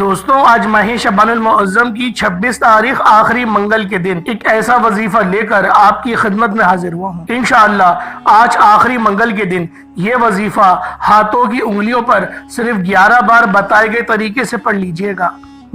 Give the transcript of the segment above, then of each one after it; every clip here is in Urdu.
دوستوں، آج ماہ شعبان المعظم کی 26 تاریخ آخری منگل کے دن ایک ایسا وظیفہ لے کر آپ کی خدمت میں حاضر ہوا ہوں۔ انشاءاللہ آج آخری منگل کے دن یہ وظیفہ ہاتھوں کی انگلیوں پر صرف 11 بار بتائے گئے طریقے سے پڑھ لیجئے گا۔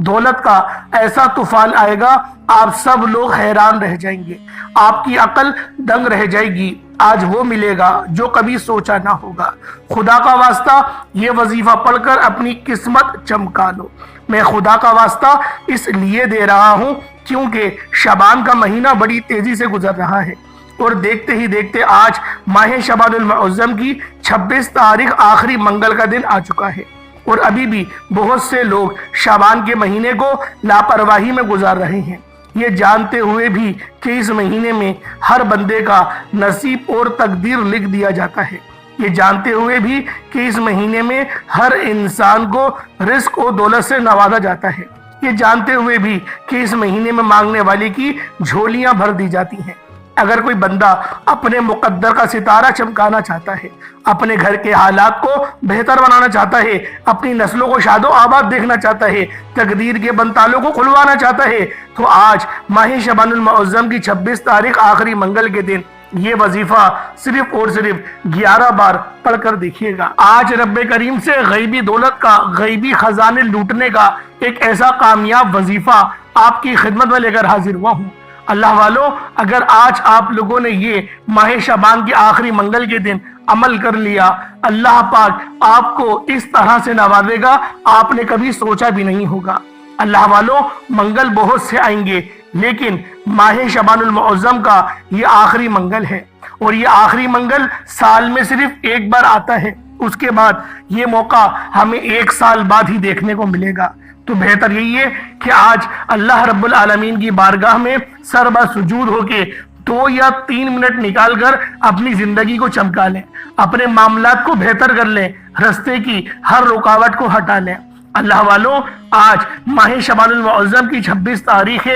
دولت کا ایسا طوفان آئے گا، آپ سب لوگ حیران رہ جائیں گے، آپ کی عقل دنگ رہ جائے گی۔ آج وہ ملے گا جو کبھی سوچا نہ ہوگا۔ خدا کا واسطہ یہ وظیفہ پڑھ کر اپنی قسمت چمکا لو۔ میں خدا کا واسطہ اس لیے دے رہا ہوں کیونکہ شعبان کا مہینہ بڑی تیزی سے گزر رہا ہے اور دیکھتے ہی دیکھتے آج ماہ شعبان المعظم کی 26 تاریخ آخری منگل کا دن آ چکا ہے اور ابھی بھی بہت سے لوگ شعبان کے مہینے کو لاپرواہی میں گزار رہے ہیں، یہ جانتے ہوئے بھی کہ اس مہینے میں ہر بندے کا نصیب اور تقدیر لکھ دیا جاتا ہے، یہ جانتے ہوئے بھی کہ اس مہینے میں ہر انسان کو رزق و دولت سے نوازا جاتا ہے، یہ جانتے ہوئے بھی کہ اس مہینے میں مانگنے والے کی جھولیاں بھر دی جاتی ہیں۔ اگر کوئی بندہ اپنے مقدر کا ستارہ چمکانا چاہتا ہے، اپنے گھر کے حالات کو بہتر بنانا چاہتا ہے، اپنی نسلوں کو شاد و آباد دیکھنا چاہتا ہے، تقدیر کے بند تالوں کو کھلوانا چاہتا ہے، تو آج ماہ شعبان المعظم کی 26 تاریخ آخری منگل کے دن یہ وظیفہ صرف اور صرف 11 بار پڑھ کر دیکھیے گا۔ آج رب کریم سے غیبی دولت کا، غیبی خزانے لوٹنے کا ایک ایسا کامیاب وظیفہ آپ کی خدمت میں لے کر حاضر ہوا ہوں۔ اللہ والو، اگر آج آپ لوگوں نے یہ ماہ شعبان کے آخری منگل کے دن عمل کر لیا، اللہ پاک آپ کو اس طرح سے نوازے گا آپ نے کبھی سوچا بھی نہیں ہوگا۔ اللہ والو، منگل بہت سے آئیں گے لیکن ماہ شعبان المعظم کا یہ آخری منگل ہے اور یہ آخری منگل سال میں صرف ایک بار آتا ہے، اس کے بعد یہ موقع ہمیں 1 سال بعد ہی دیکھنے کو ملے گا۔ تو بہتر یہی ہے کہ آج اللہ رب العالمین کی بارگاہ میں سر بہ سجود ہو کے 2 یا 3 منٹ نکال کر اپنی زندگی کو چمکا لیں، اپنے معاملات کو بہتر کر لیں، رستے کی ہر رکاوٹ کو ہٹا لیں۔ اللہ والو، آج ماہ شعبان المعظم کی 26 تاریخ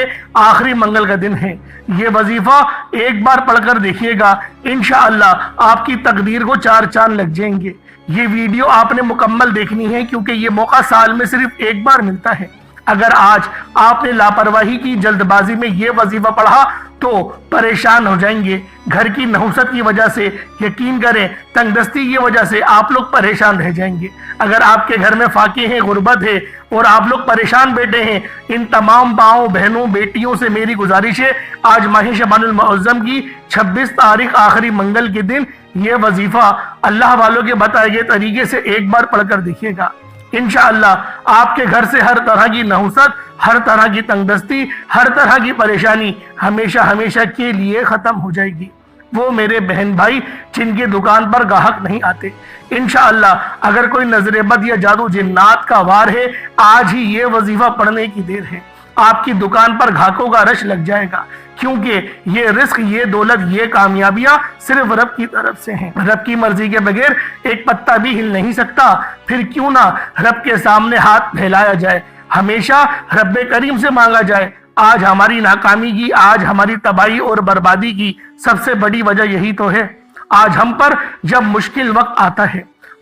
آخری منگل کا دن ہے، یہ وظیفہ ایک بار پڑھ کر دیکھیے گا، انشاءاللہ آپ کی تقدیر کو 4 چاند لگ جائیں گے۔ یہ ویڈیو آپ نے مکمل دیکھنی ہے کیونکہ یہ موقع سال میں صرف ایک بار ملتا ہے۔ اگر آج آپ نے لاپرواہی کی، جلد بازی میں یہ وظیفہ پڑھا تو پریشان ہو جائیں گے۔ گھر کی نحوست کی وجہ سے، یقین کریں تنگ دستی کی وجہ سے آپ لوگ پریشان رہ جائیں گے۔ اگر آپ کے گھر میں فاقے ہیں، غربت ہے اور آپ لوگ پریشان بیٹھے ہیں، ان تمام ماؤں، بہنوں، بیٹیوں سے میری گزارش ہے، آج ماہ شعبان المعظم کی 26 تاریخ آخری منگل کے دن یہ وظیفہ اللہ والوں کے بتائے گئے طریقے سے ایک بار پڑھ کر دیکھیے گا۔ انشاءاللہ آپ کے گھر سے ہر طرح کی نحوست، ہر طرح کی تنگ دستی، ہر طرح کی پریشانی ہمیشہ ہمیشہ کے لیے ختم ہو جائے گی۔ وہ میرے بہن بھائی جن کی دکان پر گاہک نہیں آتے، انشاءاللہ اگر کوئی نظر بد یا جادو جنات کا وار ہے، آج ہی یہ وظیفہ پڑھنے کی دیر ہے، آپ کی دکان پر گاہکوں کا رش لگ جائے گا، کیونکہ یہ رزق، یہ دولت، یہ کامیابیاں صرف رب کی طرف سے ہیں۔ رب کی مرضی کے بغیر ایک پتہ بھی ہل نہیں سکتا، پھر کیوں نہ رب کے سامنے ہاتھ پھیلایا جائے، ہمیشہ رب کریم سے مانگا جائے۔ آج ہماری ناکامی کی، آج ہماری تباہی اور بربادی کی سب سے بڑی وجہ یہی تو ہے۔ آج ہم پر جب مشکل وقت آتا ہے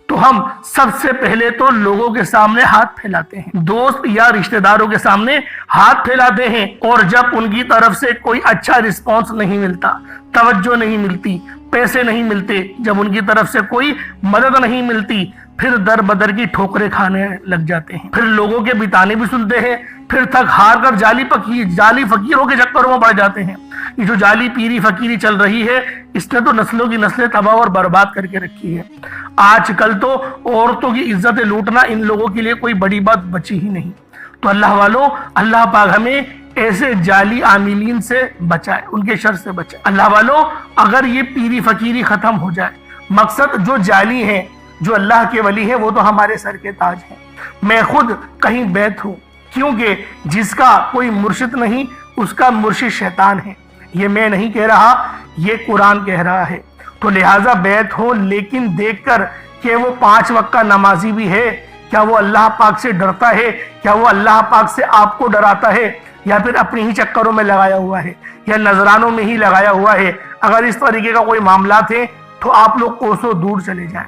تو ہم سب سے پہلے تو لوگوں کے سامنے ہاتھ پھیلاتے ہیں، دوست یا رشتہ داروں کے سامنے ہاتھ پھیلاتے ہیں، اور جب ان کی طرف سے کوئی اچھا رسپانس نہیں ملتا، توجہ نہیں ملتی، پیسے نہیں ملتے، جب ان کی طرف سے کوئی مدد نہیں ملتی، پھر در بدر کی ٹھوکریں کھانے لگ جاتے ہیں، پھر لوگوں کے بتانے بھی سنتے ہیں، پھر تھک ہار کر جعلی فقیروں کے چکروں میں پڑ جاتے ہیں۔ یہ جو جعلی پیری فقیری چل رہی ہے، اس نے تو نسلوں کی نسلیں تباہ اور برباد کر کے رکھی ہے۔ آج کل تو عورتوں کی عزت لوٹنا ان لوگوں کے لیے کوئی بڑی بات بچی ہی نہیں۔ تو اللہ والو، اللہ پاک ہمیں ایسے جعلی عاملین سے بچائے، ان کے شر سے بچائے۔ اللہ والو، اگر یہ پیری فقیری ختم ہو جائے، مقصد جو جعلی ہیں، جو اللہ کے ولی ہیں، وہ تو ہمارے سر کے تاج ہیں۔ میں خود کہیں بیت ہوں، کیونکہ جس کا کوئی مرشد نہیں اس کا مرشد شیطان ہے، یہ میں نہیں کہہ رہا، یہ قرآن کہہ رہا ہے۔ تو لہٰذا بیت ہو، لیکن دیکھ کر کہ وہ 5 وقت کا نمازی بھی ہے، کیا وہ اللہ پاک سے ڈرتا ہے، کیا وہ اللہ پاک سے آپ کو ڈراتا ہے، یا پھر اپنے ہی چکروں میں لگایا ہوا ہے، یا نذرانوں میں ہی لگایا ہوا ہے۔ اگر اس طریقے کا کوئی معاملات ہے تو آپ لوگ کوسوں دور چلے جائیں۔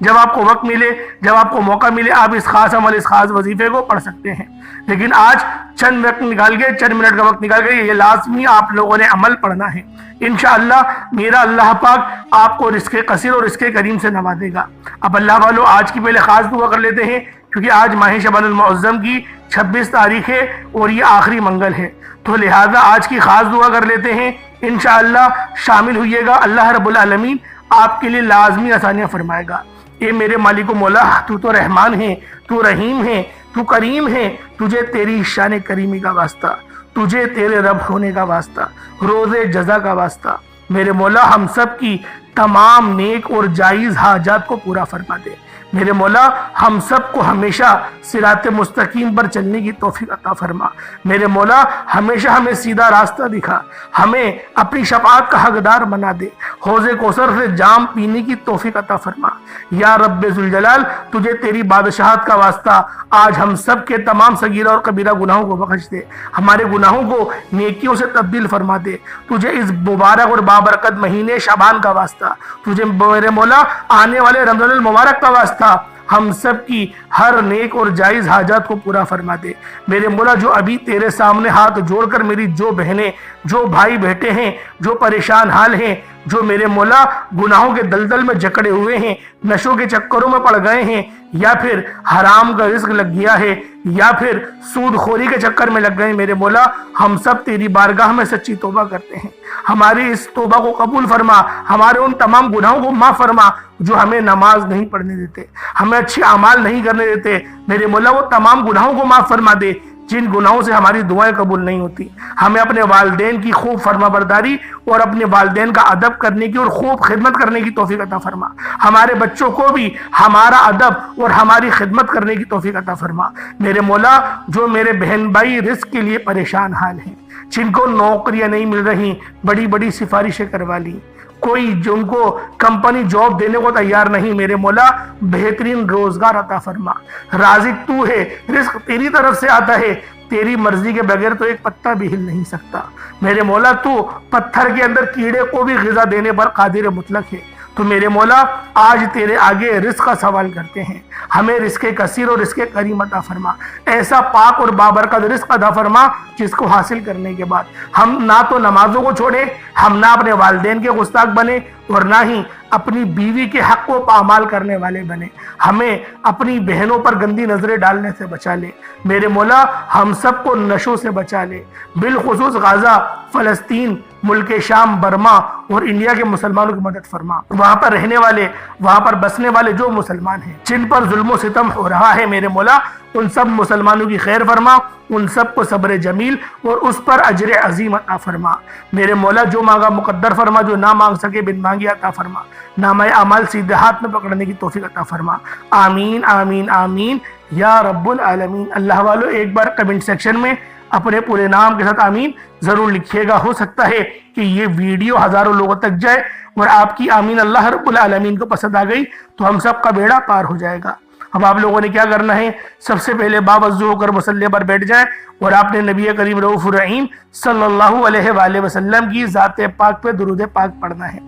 جب آپ کو وقت ملے، جب آپ کو موقع ملے، آپ اس خاص عمل، اس خاص وظیفے کو پڑھ سکتے ہیں، لیکن آج چند وقت نکال کے، چند منٹ کا وقت نکال کے یہ لازمی آپ لوگوں نے عمل پڑھنا ہے۔ انشاءاللہ میرا اللہ پاک آپ کو رزق قصیر اور رزق کریم سے نوازے گا۔ اب اللہ والو آج کی پہلے خاص دعا کر لیتے ہیں، کیونکہ آج ماہ شعبان المعظم کی 26 تاریخ ہے اور یہ آخری منگل ہے، تو لہذا آج کی خاص دعا کر لیتے ہیں۔ انشاءاللہ شامل ہوئیے گا، اللہ رب العالمین آپ کے لیے لازمی آسانیاں فرمائے گا۔ اے میرے مالک و مولا، تو تو رحمان ہے، تو رحیم ہے، تو کریم ہے، تجھے تیری شان کریمی کا واسطہ، تجھے تیرے رب ہونے کا واسطہ، روز جزا کا واسطہ، میرے مولا ہم سب کی تمام نیک اور جائز حاجات کو پورا فرما دے۔ میرے مولا ہم سب کو ہمیشہ صراط مستقیم پر چلنے کی توفیق عطا فرما۔ میرے مولا ہمیشہ ہمیں سیدھا راستہ دکھا، ہمیں اپنی شفاعت کا حقدار بنا دے، حوض کوثر سے جام پینے کی توفیق عطا فرما۔ یا رب ذوالجلال، تجھے تیری بادشاہت کا واسطہ آج ہم سب کے تمام صغیرہ اور کبیرہ گناہوں کو بخش دے، ہمارے گناہوں کو نیکیوں سے تبدیل فرما دے۔ تجھے اس مبارک اور بابرکت مہینے شعبان کا واسطہ، تجھے میرے مولا آنے والے رمضان المبارک کا واسطہ ہم سب کی ہر نیک اور جائز حاجات کو پورا فرما دے۔ میرے مولا جو ابھی تیرے سامنے ہاتھ جوڑ کر میری جو بہنیں، جو بھائی بیٹھے ہیں، جو پریشان حال ہیں، جو میرے مولا گناہوں کے دلدل میں جکڑے ہوئے ہیں، نشوں کے چکروں میں پڑ گئے ہیں، یا پھر حرام کا رزق لگ گیا ہے، یا پھر سود خوری کے چکر میں لگ گئے، میرے مولا ہم سب تیری بارگاہ میں سچی توبہ کرتے ہیں، ہماری اس توبہ کو قبول فرما، ہمارے ان تمام گناہوں کو معاف فرما جو ہمیں نماز نہیں پڑھنے دیتے، ہمیں اچھے اعمال نہیں کرنے دیتے۔ میرے مولا وہ تمام گناہوں کو معاف فرما دے جن گناہوں سے ہماری دعائیں قبول نہیں ہوتی۔ ہمیں اپنے والدین کی خوب فرما برداری اور اپنے والدین کا ادب کرنے کی اور خوب خدمت کرنے کی توفیق عطا فرما۔ ہمارے بچوں کو بھی ہمارا ادب اور ہماری خدمت کرنے کی توفیق عطا فرما۔ میرے مولا جو میرے بہن بھائی رزق کے لیے پریشان حال ہیں، جن کو نوکریاں نہیں مل رہی، بڑی بڑی سفارشیں کروا لی، کوئی جن کو کمپنی جاب دینے کو تیار نہیں، میرے مولا بہترین روزگار عطا فرما۔ رازق تو ہے، رزق تیری طرف سے آتا ہے، تیری مرضی کے بغیر تو ایک پتہ بھی ہل نہیں سکتا۔ میرے مولا تو پتھر کے اندر کیڑے کو بھی غذا دینے پر قادر مطلق ہے، تو میرے مولا آج تیرے آگے رزق کا سوال کرتے ہیں، ہمیں رزق کثیر اور رزق کریم عطا فرما، ایسا پاک اور بابرکت رزق عطا فرما جس کو حاصل کرنے کے بعد ہم نہ تو نمازوں کو چھوڑیں، ہم نہ اپنے والدین کے گستاخ بنے اور نہ ہی اپنی بیوی کے حق کو پامال کرنے والے بنے، ہمیں اپنی بہنوں پر گندی نظریں ڈالنے سے بچا لے۔ میرے مولا ہم سب کو نشوں سے بچا لے، بالخصوص غزہ، فلسطین، ملک شام، برما اور انڈیا کے مسلمانوں کی مدد فرما۔ وہاں پر رہنے والے، وہاں پر بسنے والے جو مسلمان ہیں جن پر ظلم و ستم ہو رہا ہے، میرے مولا ان سب مسلمانوں کی خیر فرما، ان سب کو صبر جمیل اور اس پر اجر عظیم عطا فرما۔ میرے مولا جو مانگا مقدر فرما، جو نہ مانگ سکے بن مانگی عطا فرما، نامہ اعمال سیدھے ہاتھ میں پکڑنے کی توفیق عطا فرما۔ آمین آمین آمین یا رب العالمین۔ اللہ والو ایک بار کمنٹ سیکشن میں اپنے پورے نام کے ساتھ آمین ضرور لکھیے گا، ہو سکتا ہے کہ یہ ویڈیو ہزاروں لوگوں تک جائے اور آپ کی آمین اللہ رب العالمین کو پسند آ گئی تو ہم سب کا بیڑا پار ہو جائے گا۔ اب آپ لوگوں نے کیا کرنا ہے، سب سے پہلے باوضو ہو کر مصلی پر بیٹھ جائیں اور آپ نے نبی کریم رؤوف الرحیم صلی اللہ علیہ وآلہ وسلم کی ذات پاک پہ درود پاک پڑھنا ہے۔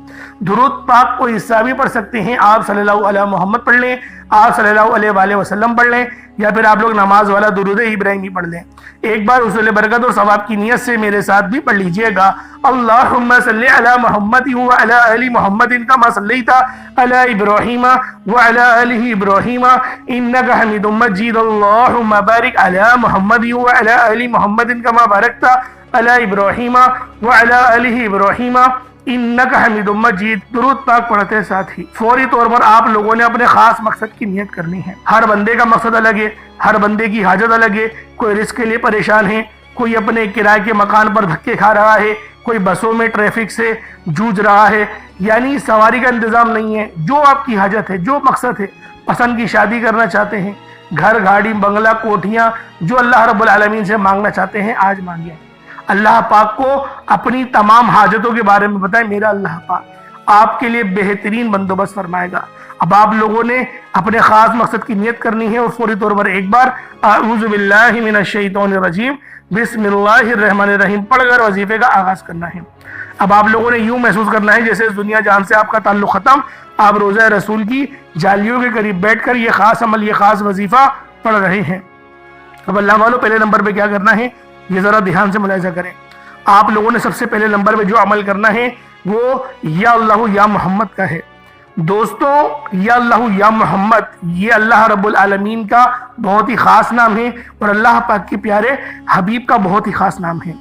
درود پاک کو حصہ بھی پڑھ سکتے ہیں، آپ صلی اللہ علیہ محمد پڑھ لیں، آپ صلی اللہ علیہ وآلہ وسلم پڑھ لیں، یا پھر آپ لوگ نماز والا درود ابراہیمی پڑھ لیں۔ ایک بار حصول برکت اور ثواب کی نیت سے میرے ساتھ بھی پڑھ لیجئے گا۔ اللہم صلی علی محمد وعلی آل محمد کما صلیت علی ابراہیم وعلی آل ابراہیم انک حمید مجید۔ اللہم بارک علی محمد وعلی آل محمد کما بارکت علی ابراہیم وعلی آل ابراہیم انک حمید مجید۔ درود پاک پڑھتے ساتھ ہی فوری طور پر آپ لوگوں نے اپنے خاص مقصد کی نیت کرنی ہے۔ ہر بندے کا مقصد الگ ہے، ہر بندے کی حاجت الگ ہے، کوئی رزق کے لیے پریشان ہے، کوئی اپنے کرائے کے مکان پر دھکے کھا رہا ہے، کوئی بسوں میں ٹریفک سے جوجھ رہا ہے، یعنی سواری کا انتظام نہیں ہے۔ جو آپ کی حاجت ہے، جو مقصد ہے، پسند کی شادی کرنا چاہتے ہیں، گھر گاڑی بنگلہ کوٹھیاں، جو اللہ رب العالمین سے مانگنا چاہتے ہیں آج مانگیں۔ اللہ پاک کو اپنی تمام حاجتوں کے بارے میں بتائیں، میرا اللہ پاک آپ کے لیے بہترین بندوبست فرمائے گا۔ اب آپ لوگوں نے اپنے خاص مقصد کی نیت کرنی ہے اور فوری طور پر ایک بار اعوذ باللہ من الشیطان الرجیم بسم اللہ الرحمن الرحیم پڑھ کر وظیفے کا آغاز کرنا ہے۔ اب آپ لوگوں نے یوں محسوس کرنا ہے جیسے اس دنیا جہان سے آپ کا تعلق ختم، آپ روزہ رسول کی جالیوں کے قریب بیٹھ کر یہ خاص عمل، یہ خاص وظیفہ پڑھ رہے ہیں۔ اب اللہ والوں پہلے نمبر پہ کیا کرنا ہے یہ ذرا دھیان سے ملاحظہ کریں۔ آپ لوگوں نے سب سے پہلے نمبر پہ جو عمل کرنا ہے وہ یا اللہ یا محمد کا ہے۔ دوستو یا اللہ یا محمد یہ اللہ رب العالمین کا بہت ہی خاص نام ہے اور اللہ پاک کے پیارے حبیب کا بہت ہی خاص نام ہے۔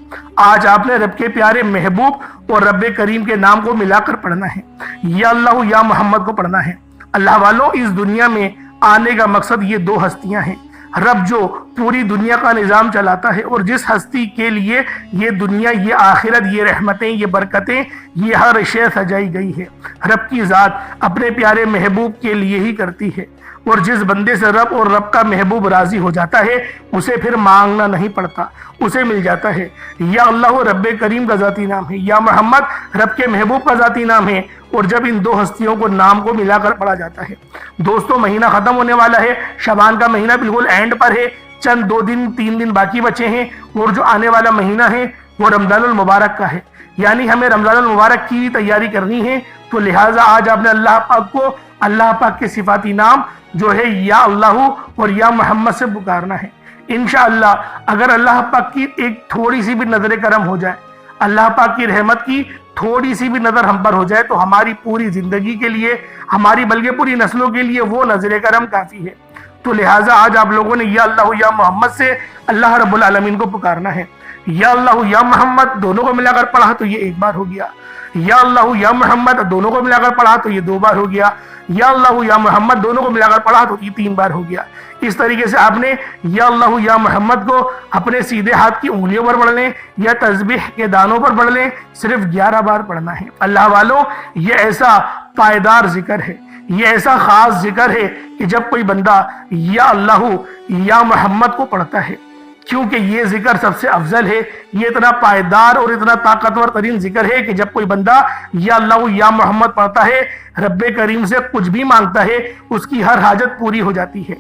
آج آپ نے رب کے پیارے محبوب اور رب کریم کے نام کو ملا کر پڑھنا ہے، یا اللہ یا محمد کو پڑھنا ہے۔ اللہ والوں اس دنیا میں آنے کا مقصد یہ دو ہستیاں ہیں۔ رب جو پوری دنیا کا نظام چلاتا ہے اور جس ہستی کے لیے یہ دنیا، یہ آخرت، یہ رحمتیں، یہ برکتیں، یہ ہر شے سجائی گئی ہے، رب کی ذات اپنے پیارے محبوب کے لیے ہی کرتی ہے۔ اور جس بندے سے رب اور رب کا محبوب راضی ہو جاتا ہے اسے پھر مانگنا نہیں پڑتا، اسے مل جاتا ہے۔ یا اللہ رب کریم کا ذاتی نام ہے، یا محمد رب کے محبوب کا ذاتی نام ہے، اور جب ان دو ہستیوں کو نام کو ملا کر پڑھا جاتا ہے۔ دوستو مہینہ ختم ہونے والا ہے، شعبان کا مہینہ بالکل اینڈ پر ہے، چند 2 دن 3 دن باقی بچے ہیں، اور جو آنے والا مہینہ ہے وہ رمضان المبارک کا ہے، یعنی ہمیں رمضان المبارک کی تیاری کرنی ہے۔ تو لہٰذا آج آپ نے اللہ پاک کو اللہ پاک کے صفاتی نام جو ہے یا اللہ اور یا محمد سے پکارنا ہے۔ انشاءاللہ اگر اللہ پاک کی ایک تھوڑی سی بھی نظر کرم ہو جائے، اللہ پاک کی رحمت کی تھوڑی سی بھی نظر ہم پر ہو جائے تو ہماری پوری زندگی کے لیے، ہماری بلکہ پوری نسلوں کے لیے وہ نظر کرم کافی ہے۔ تو لہٰذا آج آپ لوگوں نے یا اللہ یا محمد سے اللہ رب العالمین کو پکارنا ہے۔ یا اللہ یا محمد دونوں کو ملا کر پڑھا تو یہ 1 بار ہو گیا، یا اللہ یا محمد دونوں کو ملا کر پڑھا تو یہ 2 بار ہو گیا، یا اللہ یا محمد دونوں کو ملا کر پڑھا تو یہ 3 بار ہو گیا۔ اس طریقے سے آپ نے یا اللہ یا محمد کو اپنے سیدھے ہاتھ کی انگلیوں پر پڑھ لیں یا تسبیح کے دانوں پر پڑھ لیں، صرف 11 بار پڑھنا ہے۔ اللہ والوں یہ ایسا پائیدار ذکر ہے، یہ ایسا خاص ذکر ہے کہ جب کوئی بندہ یا اللہ یا محمد کو پڑھتا ہے، کیونکہ یہ ذکر سب سے افضل ہے، یہ اتنا پائیدار اور اتنا طاقتور ترین ذکر ہے کہ جب کوئی بندہ یا اللہ یا محمد پڑھتا ہے، رب کریم سے کچھ بھی مانگتا ہے اس کی ہر حاجت پوری ہو جاتی ہے۔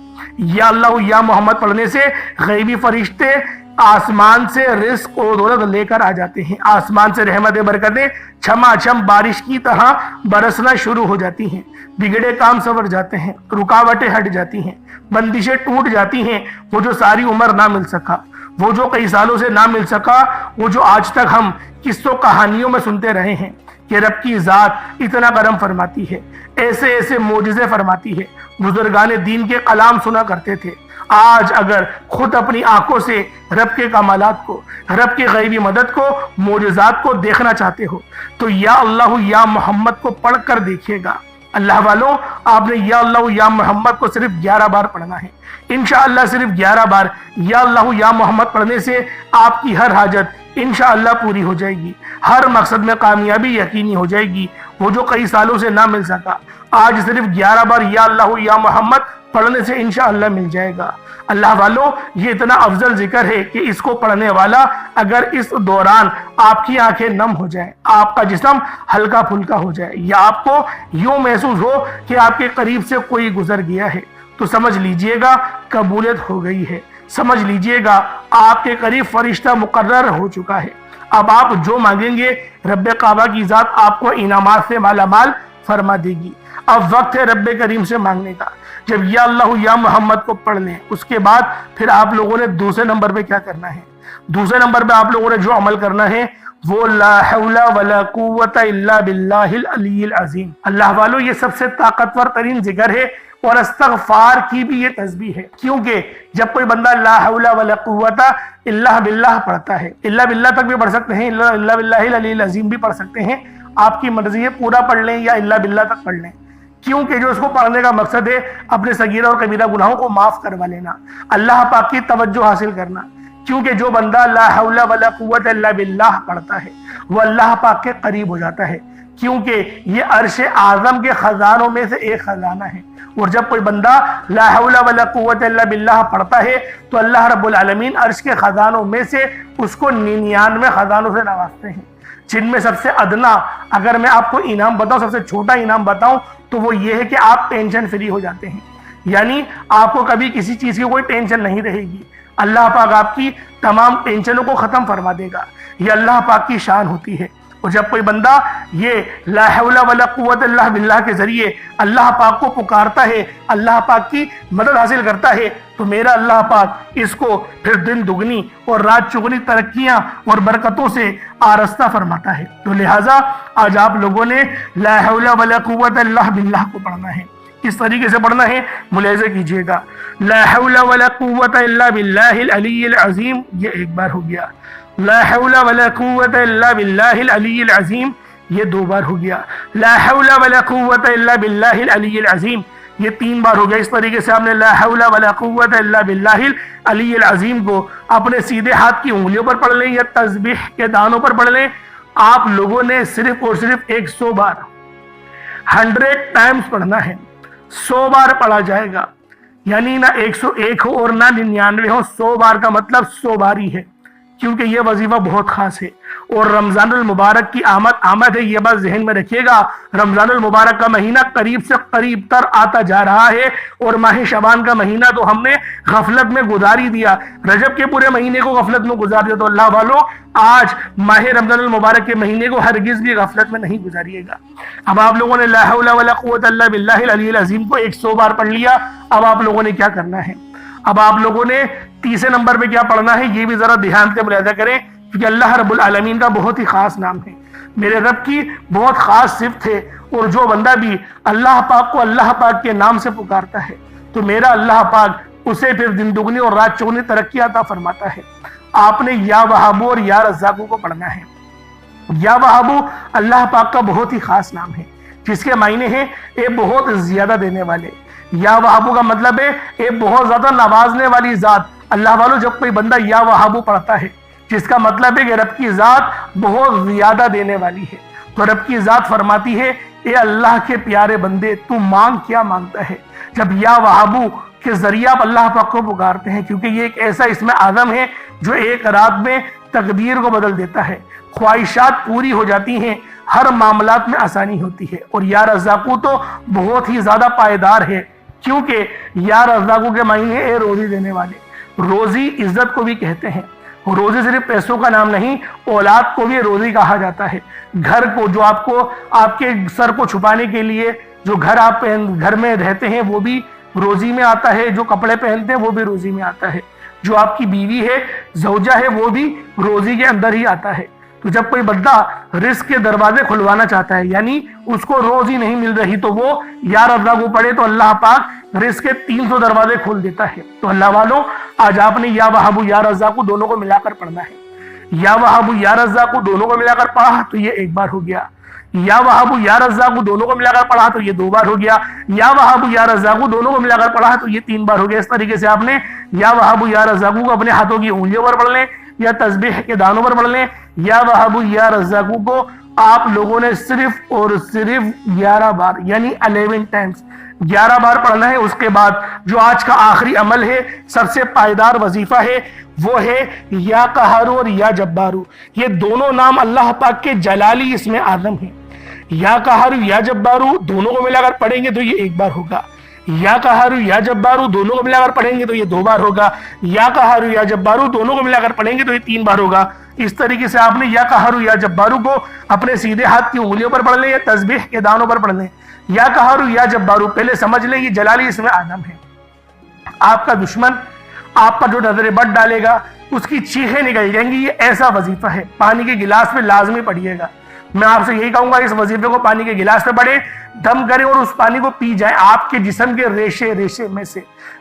یا اللہ یا محمد پڑھنے سے غیبی فرشتے آسمان سے رزق اور دولت لے کر آ جاتے ہیں، آسمان سے رحمت برکتیں چھما چھم بارش کی طرح برسنا شروع ہو جاتی ہیں، بگڑے کام سنور جاتے ہیں، رکاوٹیں ہٹ جاتی ہیں، بندشیں ٹوٹ جاتی ہیں۔ وہ جو ساری عمر نہ مل سکا، وہ جو کئی سالوں سے نہ مل سکا، وہ جو آج تک ہم قصوں کہانیوں میں سنتے رہے ہیں کہ رب کی ذات اتنا کرم فرماتی ہے، ایسے ایسے معجزے فرماتی ہے، بزرگان دین کے کلام سنا کرتے تھے۔ آج اگر خود اپنی آنکھوں سے رب کے کمالات کو، رب کی غیبی مدد کو، معجزات کو دیکھنا چاہتے ہو تو یا اللہ یا محمد کو پڑھ کر دیکھیے گا۔ اللہ والوں آپ نے یا اللہ یا محمد کو صرف 11 بار پڑھنا ہے۔ انشاءاللہ صرف 11 بار یا اللہ یا محمد پڑھنے سے آپ کی ہر حاجت انشاءاللہ پوری ہو جائے گی، ہر مقصد میں کامیابی یقینی ہو جائے گی۔ وہ جو کئی سالوں سے نہ مل سکا آج صرف 11 بار یا اللہ یا محمد پڑھنے سے انشاءاللہ مل جائے گا۔ اللہ والوں یہ اتنا افضل ذکر ہے کہ اس کو پڑھنے والا اگر اس دوران آپ کی آنکھیں نم ہو جائیں، آپ کا جسم ہلکا پھلکا ہو جائے، یا آپ کو یوں محسوس ہو کہ آپ کے قریب سے کوئی گزر گیا ہے، تو سمجھ لیجئے گا قبولیت ہو گئی ہے، سمجھ لیجئے گا آپ کے قریب فرشتہ مقرر ہو چکا ہے۔ اب آپ جو مانگیں گے رب کعبہ کی ذات آپ کو انعامات سے مالا مال فرما دے گی۔ اب وقت ہے رب کریم سے مانگنے کا۔ جب یا اللہ یا محمد کو پڑھ لیں اس کے بعد پھر آپ لوگوں نے دوسرے نمبر پہ کیا کرنا ہے؟ دوسرے نمبر پہ آپ لوگوں نے جو عمل کرنا ہے وہ لا حول ولا قوت الا باللہ العلی العظیم۔ اللہ والوں یہ سب سے طاقتور ترین ذکر ہے اور استغفار کی بھی یہ تسبیح ہے، کیونکہ جب کوئی بندہ لا حول ولا قوت الا باللہ پڑھتا ہے، الا باللہ تک بھی پڑھ سکتے ہیں، الا باللہ العلی العظیم بھی پڑھ سکتے ہیں، آپ کی مرضی ہے پورا پڑھ لیں یا الا باللہ تک پڑھ لیں، کیونکہ جو اس کو پڑھنے کا مقصد ہے اپنے صغیرہ اور کبیرہ گناہوں کو معاف کروا لینا، اللہ پاک کی توجہ حاصل کرنا۔ کیونکہ جو بندہ لا حول ولا قوت الا باللہ پڑھتا ہے وہ اللہ پاک کے قریب ہو جاتا ہے، کیونکہ یہ عرش اعظم کے خزانوں میں سے ایک خزانہ ہے، اور جب کوئی بندہ لا حول ولا قوت الا باللہ پڑھتا ہے تو اللہ رب العالمین عرش کے خزانوں میں سے اس کو 99 خزانوں سے نوازتے ہیں، جن میں سب سے ادنا اگر میں آپ کو انعام بتاؤں، سب سے چھوٹا انعام بتاؤں تو وہ یہ ہے کہ آپ ٹینشن فری ہو جاتے ہیں، یعنی آپ کو کبھی کسی چیز کی کوئی ٹینشن نہیں رہے گی، اللہ پاک آپ کی تمام ٹینشنوں کو ختم فرما دے گا۔ یہ اللہ پاک کی شان ہوتی ہے۔ اور جب کوئی بندہ یہ لا حول ولا قوت الا باللہ کے ذریعے اللہ پاک کو پکارتا ہے، اللہ پاک کی مدد حاصل کرتا ہے، تو میرا اللہ پاک اس کو پھر دن دگنی اور رات چگنی ترقیاں اور برکتوں سے آراستہ فرماتا ہے۔ تو لہٰذا آج آپ لوگوں نے لا حول ولا قوت الا باللہ کو پڑھنا ہے۔ کس طریقے سے پڑھنا ہے ملاحظہ کیجئے گا۔ لا حول ولا قوت الا باللہ العلی العظیم، یہ ایک بار ہو گیا۔ لا حول ولا قوت الا باللہ العلی العظیم، یہ دو بار ہو گیا۔ لا حول ولا قوت الا باللہ العلی العظیم، یہ تین بار ہو گیا۔ اس طریقے سے آپ نے لا حول ولا قوت الا باللہ العلی العظیم کو اپنے سیدھے ہاتھ کی انگلیوں پر پڑھ لیں یا تسبیح کے دانوں پر پڑھ لیں۔ آپ لوگوں نے صرف اور صرف 100 بار 100 ٹائمز پڑھنا ہے۔ 100 بار پڑھا جائے گا، یعنی نہ 101 ہو اور نہ 99 ہو، 100 بار کا مطلب 100 بار ہی ہے، کیونکہ یہ وظیفہ بہت خاص ہے اور رمضان المبارک کی آمد ہے۔ یہ بات ذہن میں رکھیے گا، رمضان المبارک کا مہینہ قریب سے قریب تر آتا جا رہا ہے اور ماہ شعبان کا مہینہ تو ہم نے غفلت میں گزار ہی دیا، رجب کے پورے مہینے کو غفلت میں گزار دیا۔ تو اللہ والو آج ماہ رمضان المبارک کے مہینے کو ہرگز بھی غفلت میں نہیں گزاریے گا۔ اب آپ لوگوں نے لا حول ولا قوت الا باللہ العلی العظیم کو 100 بار پڑھ لیا۔ اب آپ لوگوں نے کیا کرنا ہے؟ اب آپ لوگوں نے تیسرے نمبر پہ کیا پڑھنا ہے یہ بھی ذرا دھیان سے ملاحظہ کریں، کیونکہ اللہ رب العالمین کا بہت ہی خاص نام ہے، میرے رب کی بہت خاص صفت ہے، اور جو بندہ بھی اللہ پاک کو اللہ پاک کے نام سے پکارتا ہے تو میرا اللہ پاک اسے پھر دن دگنی اور رات چگنی ترقی عطا فرماتا ہے۔ آپ نے یا وہابو اور یا رزاقو کو پڑھنا ہے۔ یا وہابو اللہ پاک کا بہت ہی خاص نام ہے، جس کے معنی ہیں اے بہت زیادہ دینے والے۔ یا وہابو کا مطلب ہے اے بہت زیادہ نوازنے والی ذات۔ اللہ والو جب کوئی بندہ یا وہابو پڑھتا ہے جس کا مطلب ہے کہ رب کی ذات بہت زیادہ دینے والی ہے، تو رب کی ذات فرماتی ہے اے اللہ کے پیارے بندے تو مانگ کیا مانگتا ہے۔ جب یا وہابو کے ذریعہ آپ اللہ پاک کو پکارتے ہیں، کیونکہ یہ ایک ایسا اسم اعظم ہے جو ایک رات میں تقدیر کو بدل دیتا ہے، خواہشات پوری ہو جاتی ہیں، ہر معاملات میں آسانی ہوتی ہے۔ اور یا رزاقو تو بہت ہی زیادہ پائیدار ہے، کیونکہ یا رزاقو کے معنی ہے اے روزی دینے والے۔ روزی عزت کو بھی کہتے ہیں، روزی صرف پیسوں کا نام نہیں، اولاد کو بھی روزی کہا جاتا ہے۔ گھر کو جو آپ کے سر کو چھپانے کے لیے جو گھر میں رہتے ہیں وہ بھی روزی میں آتا ہے، جو کپڑے پہنتے ہیں وہ بھی روزی میں آتا ہے، جو آپ کی بیوی ہے زوجہ ہے وہ بھی روزی کے اندر ہی آتا ہے۔ تو جب کوئی بندہ رزق کے دروازے کھلوانا چاہتا ہے، یعنی اس کو روزی نہیں مل رہی، تو وہ یا رزاقو پڑھے تو اللہ پاک رزق کے 300 دروازے کھول دیتا ہے۔ تو اللہ والوں آج آپ نے یا وہابو یا رزاقو دونوں کو ملا کر پڑھنا ہے۔ یا وہابو یا رزاقو دونوں کو ملا کر پڑھا تو یہ ایک بار ہو گیا۔ یا وہابو یا رزاقو دونوں کو ملا کر پڑھا تو یہ 2 بار ہو گیا۔ یا وہابو یا رزاقو دونوں کو ملا کر پڑھا تو یہ 3 بار ہو گیا۔ اس طریقے سے آپ نے یا وہابو یا رزاقو کو اپنے ہاتھوں کی انگلیوں پر پڑھ لیں یا تسبیح کے دانوں پر پڑھ لیں۔ یا وہابو یا رزاقو کو آپ لوگوں نے صرف اور صرف 11 بار یعنی 11 ٹائمز 11 بار پڑھنا ہے۔ اس کے بعد جو آج کا آخری عمل ہے، سب سے پائیدار وظیفہ ہے، وہ ہے یا قہارو اور یا جبارو۔ یہ دونوں نام اللہ پاک کے جلالی اسم اعظم ہیں۔ یا قہارو یا جبارو دونوں کو ملا کر پڑھیں گے تو یہ 1 بار ہوگا۔ یا قہارو یا جبارو دونوں کو ملا کر پڑھیں گے تو یہ 2 بار ہوگا۔ یا قہارو یا جبارو دونوں کو ملا کر پڑھیں گے تو یہ 3 بار ہوگا۔ اس طریقے سے آپ نے یا قہارو یا جبارو کو اپنے سیدھے ہاتھ کی انگلیوں پر پڑھ لیں یا تسبیح کے دانوں پر پڑھ لیں۔ یا قہارو یا جبارو پہلے سمجھ لیں یہ جلالی اسم اعظم ہے۔ آپ کا دشمن آپ پر جو نظر بد ڈالے گا اس کی چیخیں نکل جائیں گی۔ یہ ایسا وظیفہ ہے، پانی کے گلاس میں لازمی پڑھیے گا۔ میں آپ سے یہی کہوں گا اس وظیفے کو پانی کے گلاس میں پڑھیں، دم کریں اور اس پانی کو پی جائیں۔ آپ کے جسم کے ریشے ریشے میں سے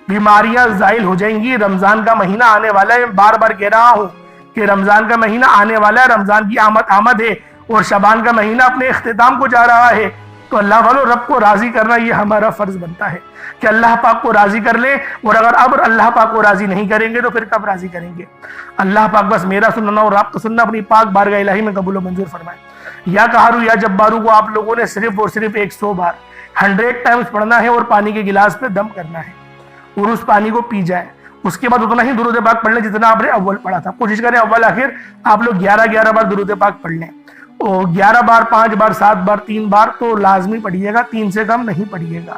بیماریاں زائل ہو جائیں گی۔ رمضان کا مہینہ آنے والا ہے، بار بار کہہ رہا ہوں کہ رمضان کا مہینہ آنے والا ہے، رمضان کی آمد ہے اور شعبان کا مہینہ اپنے اختتام کو جا رہا ہے۔ تو اللہ والو رب کو راضی کرنا یہ ہمارا فرض بنتا ہے کہ اللہ پاک کو راضی کر لیں، اور اگر اب اللہ پاک کو راضی نہیں کریں گے تو پھر کب راضی کریں گے؟ اللہ پاک بس میرا سننا اور آپ کا سننا اپنی پاک بارگاہ الہی میں قبول و منظور فرمائے۔ یا قہارو یا جبارو کو آپ لوگوں نے صرف اور صرف 100 بار 100 ٹائمز پڑھنا ہے اور پانی کے گلاس پہ دم کرنا ہے اور اس پانی کو پی جائیں۔ اس کے بعد اتنا ہی درود پاک پڑھ لیں جتنا آپ نے اول پڑھا تھا۔ کوشش کریں اول آخر آپ لوگ 11 بار درود پاک پڑھ لیں، اور 11 بار 5 بار 7 بار 3 بار تو لازمی پڑھیے گا، 3 سے کم نہیں پڑھیے گا۔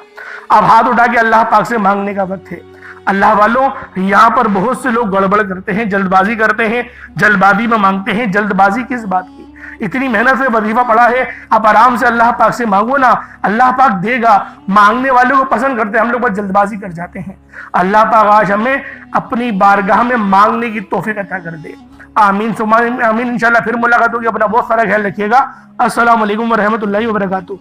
اب ہاتھ اٹھا کے اللہ پاک سے مانگنے کا وقت ہے۔ اللہ والوں یہاں پر بہت سے لوگ گڑبڑ کرتے ہیں، جلد بازی کرتے ہیں، جلد بازی میں مانگتے ہیں۔ جلد بازی کس بات کی؟ اتنی محنت سے وظیفہ پڑھا ہے، آپ آرام سے اللہ پاک سے مانگو نا، اللہ پاک دے گا۔ مانگنے والوں کو پسند کرتے ہیں، ہم لوگ بہت جلد بازی کر جاتے ہیں۔ اللہ پاک آج ہمیں اپنی بارگاہ میں مانگنے کی توفیق عطا کر دے۔ آمین ثم آمین۔ انشاءاللہ پھر ملاقات ہوگی، اپنا بہت سارا خیال رکھیے گا۔ السلام علیکم ورحمۃ اللہ وبرکاتہ۔